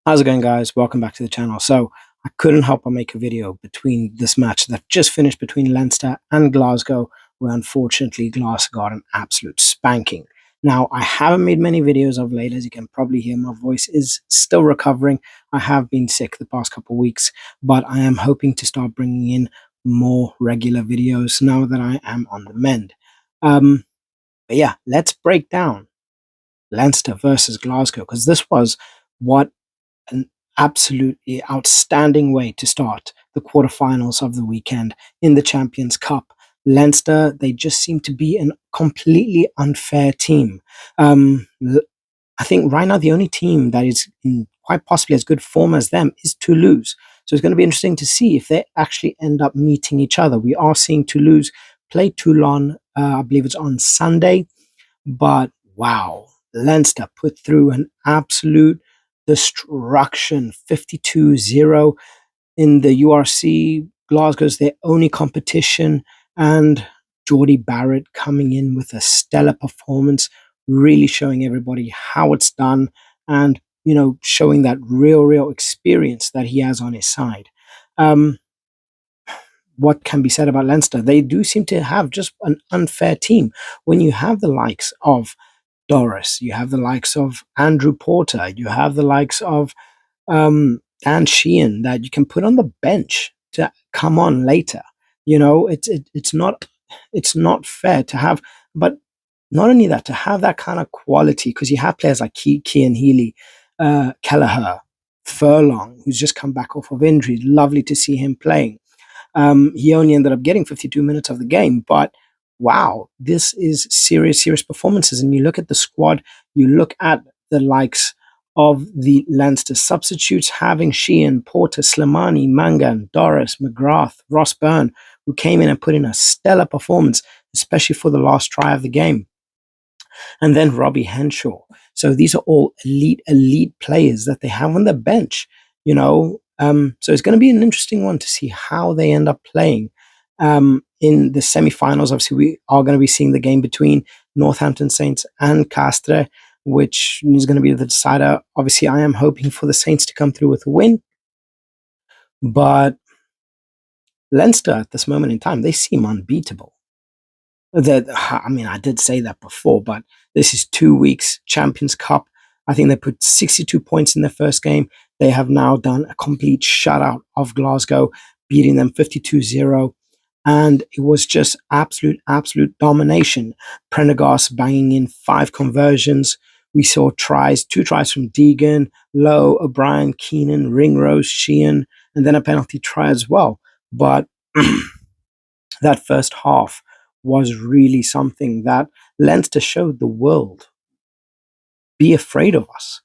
How's it going, guys? Welcome back to the channel. So I couldn't help but make a video between this match that just finished between Leinster and Glasgow, where unfortunately Glasgow got an absolute spanking. Now, I haven't made many videos of late. As you can probably hear, my voice is still recovering. I have been sick the past couple of weeks, but I am hoping to start bringing in more regular videos now that I am on the mend. But yeah, let's break down Leinster versus Glasgow, because this was what an absolutely outstanding way to start the quarterfinals of the weekend in the Champions Cup. Leinster, they just seem to be a completely unfair team. I think right now the only team that is in quite possibly as good form as them is Toulouse. So it's going to be interesting to see if they actually end up meeting each other. We are seeing Toulouse play Toulon, I believe it's on Sunday, but wow, Leinster put through an absolute destruction, 52-0 in the URC. Glasgow's their only competition, and Jordie Barrett coming in with a stellar performance, really showing everybody how it's done, and showing that real experience that he has on his side. Um, what can be said about Leinster? They do seem to have just an unfair team. When you have the likes of Doris, you have the likes of Andrew Porter, you have the likes of Dan Sheehan that you can put on the bench to come on later. It's not fair to have, but not only that, to have that kind of quality, because you have players like Cian Healy, Kelleher, Furlong, who's just come back off of injury. Lovely to see him playing. He only ended up getting 52 minutes of the game, but wow, this is serious performances. And you look at the squad, you look at the likes of the Leinster substitutes, having Sheehan, Porter, Slimani, Mangan, Doris, McGrath, Ross Byrne, who came in and put in a stellar performance, especially for the last try of the game. And then Robbie Henshaw. So these are all elite players that they have on the bench, so it's going to be an interesting one to see how they end up playing in the semi-finals. Obviously, we are going to be seeing the game between Northampton Saints and Castres, which is going to be the decider. Obviously, I am hoping for the Saints to come through with a win, but Leinster at this moment in time, they seem unbeatable. I did say that before, but this is 2 weeks Champions Cup. I think they put 62 points in their first game. They have now done a complete shutout of Glasgow, beating them 52-0. And it was just absolute domination. Prendergast banging in 5 conversions. We saw two tries from Deegan, Lowe, O'Brien, Keenan, Ringrose, Sheehan, and then a penalty try as well. But that first half was really something that Leinster showed the world. Be afraid of us,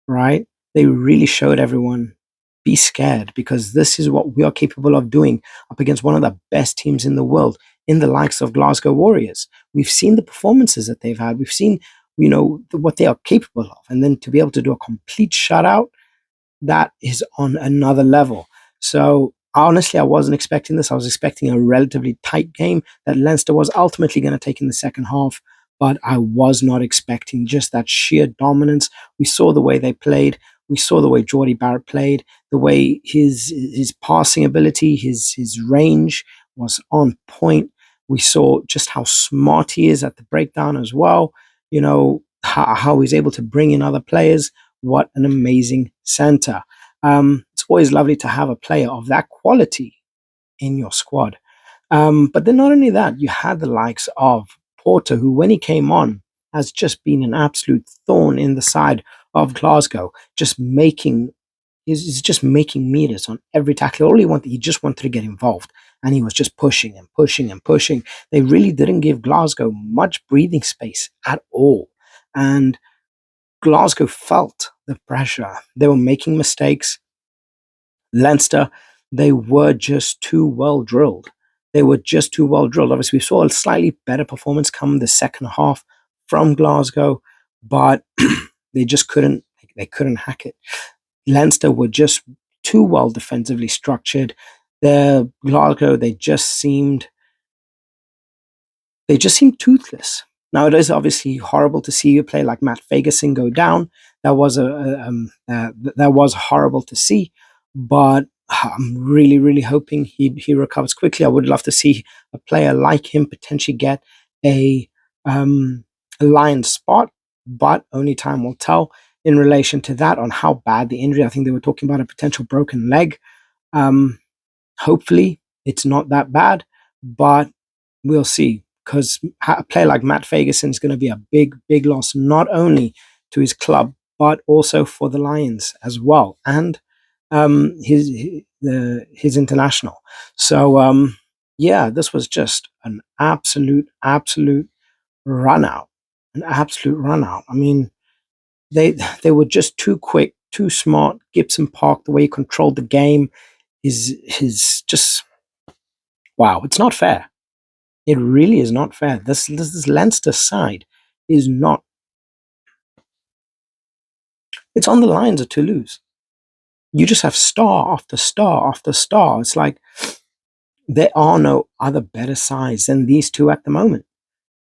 right? They really showed everyone, be scared, because this is what we are capable of doing up against one of the best teams in the world, in the likes of Glasgow Warriors. We've seen the performances that they've had. We've seen, what they are capable of. And then to be able to do a complete shutout, that is on another level. So honestly, I wasn't expecting this. I was expecting a relatively tight game that Leinster was ultimately going to take in the second half, but I was not expecting just that sheer dominance. We saw the way they played. We saw the way Jordie Barrett played, the way his passing ability, his range was on point. We saw just how smart he is at the breakdown as well. How he's able to bring in other players. What an amazing center. It's always lovely to have a player of that quality in your squad. But then not only that, you had the likes of Porter, who when he came on has just been an absolute thorn in the side of Glasgow, he's just making meters on every tackle. He just wanted to get involved, and he was just pushing and pushing and pushing. They really didn't give Glasgow much breathing space at all. And Glasgow felt the pressure. They were making mistakes. Leinster, they were just too well drilled. Obviously, we saw a slightly better performance come the second half from Glasgow, but they just couldn't hack it. Leinster were just too well defensively structured. Glasgow, they just seemed toothless. Now, it is obviously horrible to see a player like Matt Fagerson go down. That was horrible to see, but I'm really, really hoping he recovers quickly. I would love to see a player like him potentially get a a Lions spot, but only time will tell in relation to that on how bad the injury. I think they were talking about a potential broken leg. Um, Hopefully, it's not that bad, but we'll see. Because a player like Matt Fagerson is going to be a big, big loss, not only to his club, but also for the Lions as well, and his international. So yeah, this was just an absolute run out, an absolute run out. I mean, they were just too quick, too smart. Gibson Park, the way he controlled the game, is just wow. It's not fair. It really is not fair. This Leinster side is not. It's on the lines of Toulouse. You just have star after star after star. It's like there are no other better sides than these two at the moment.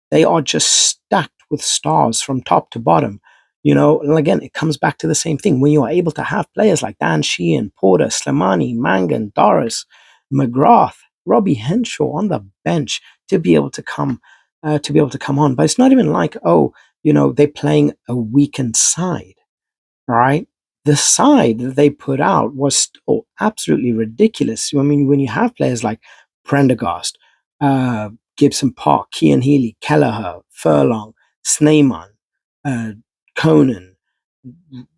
They are just stacked with stars from top to bottom. And again, it comes back to the same thing. When you are able to have players like Dan Sheehan, Porter, Slimani, Mangan, Doris, McGrath, Robbie Henshaw on the bench to be able to come on. But it's not even like, oh, they're playing a weakened side, right? The side that they put out was still absolutely ridiculous. I mean, when you have players like Prendergast, uh, Gibson Park, Cian Healy, Kelleher, Furlong, Sneyman, uh, Conan,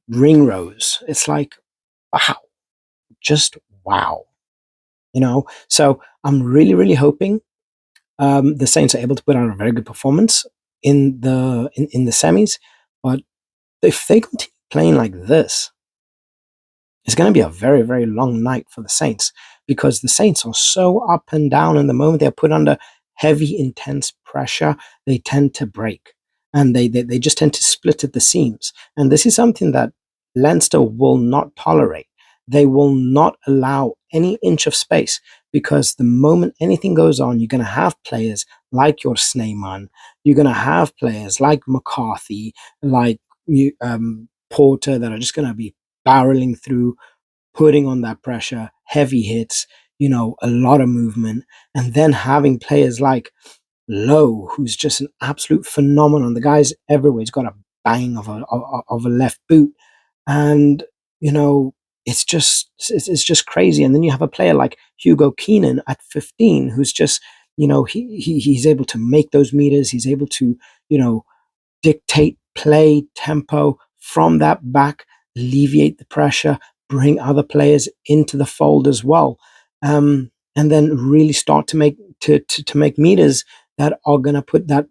Ringrose, it's like, wow, just wow. So I'm really, really hoping the Saints are able to put out a very good performance in the semis. But if they continue playing like this, it's going to be a very, very long night for the Saints because the Saints are so up and down. And the moment they're put under heavy, intense pressure, they tend to break and they just tend to split at the seams. And this is something that Leinster will not tolerate. They will not allow any inch of space because the moment anything goes on, you're going to have players like your Sneyman, you're going to have players like McCarthy, like Porter that are just going to be barreling through, putting on that pressure, heavy hits, a lot of movement, and then having players like Lowe, who's just an absolute phenomenon. The guy's everywhere. He's got a bang of a left boot, and you know it's just crazy. And then you have a player like Hugo Keenan at 15, who's just he's able to make those meters. He's able to you know dictate play tempo from that back, alleviate the pressure, bring other players into the fold as well, and then really start to to make meters that are going to put that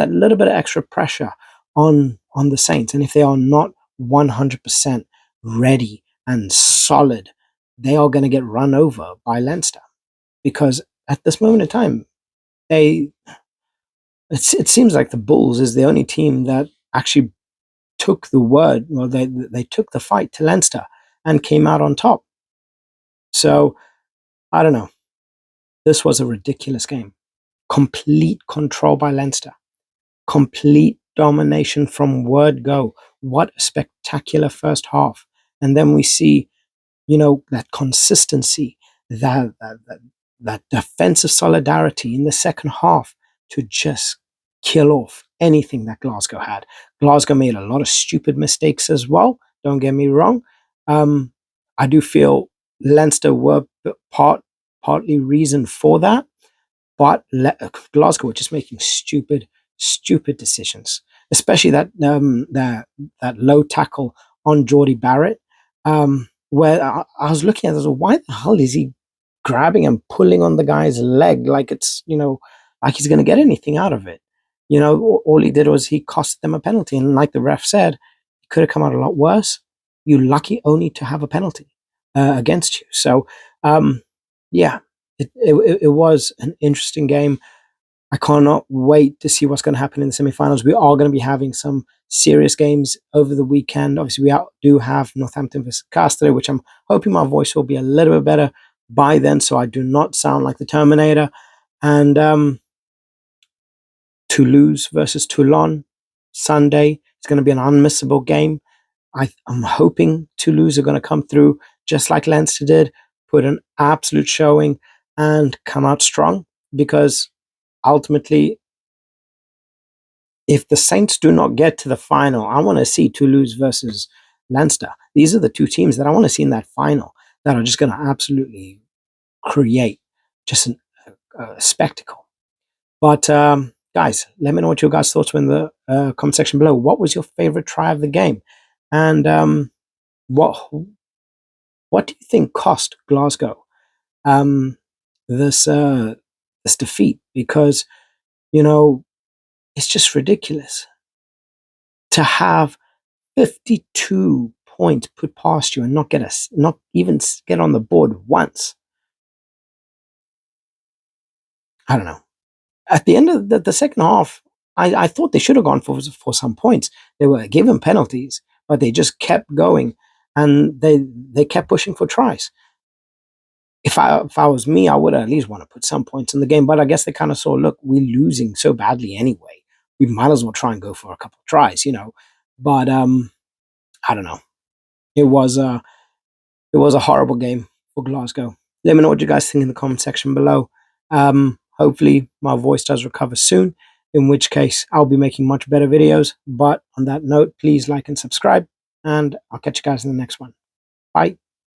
little bit of extra pressure on the Saints. And if they are not 100% ready and solid, they are going to get run over by Leinster because at this moment in time, they it seems like the Bulls is the only team that actually took the word, well, they took the fight to Leinster and came out on top. So I don't know. This was a ridiculous game. Complete control by Leinster. Complete domination from word go. What a spectacular first half. And then we see that consistency, that defensive solidarity in the second half to just kill off anything that Glasgow had. Glasgow made a lot of stupid mistakes as well. Don't get me wrong. Um, I do feel Leinster were partly reason for that, but Glasgow were just making stupid decisions, especially that low tackle on Jordie Barrett, where I was looking at it, I was like, why the hell is he grabbing and pulling on the guy's leg like it's like he's going to get anything out of it? All he did was he cost them a penalty, and like the ref said, it could have come out a lot worse. You lucky only to have a penalty against you. So yeah, it was an interesting game. I cannot wait to see what's going to happen in the semi-finals. We are going to be having some serious games over the weekend. Obviously, do have Northampton versus Castle, which I'm hoping my voice will be a little bit better by then, so I do not sound like the Terminator. And Toulouse versus Toulon Sunday. It's going to be an unmissable game. I'm hoping Toulouse are going to come through just like Leinster did, put an absolute showing and come out strong, because ultimately, if the Saints do not get to the final, I want to see Toulouse versus Leinster. These are the two teams that I want to see in that final that are just going to absolutely create just a spectacle. But guys, let me know what your guys' thoughts were in the comment section below. What was your favorite try of the game? And what what do you think cost Glasgow um, this this defeat? Because you know it's just ridiculous to have 52 points put past you and not even get on the board once. I don't know. At the end of the second half, I thought they should have gone for some points. They were given penalties, but they just kept going, and they kept pushing for tries. If I was me, I would at least want to put some points in the game. But I guess they kind of saw, look, we're losing so badly anyway. We might as well try and go for a couple of tries, you know. But I don't know. It was a horrible game for Glasgow. Let me know what you guys think in the comment section below. Hopefully my voice does recover soon, in which case I'll be making much better videos. But on that note, please like and subscribe, and I'll catch you guys in the next one. Bye.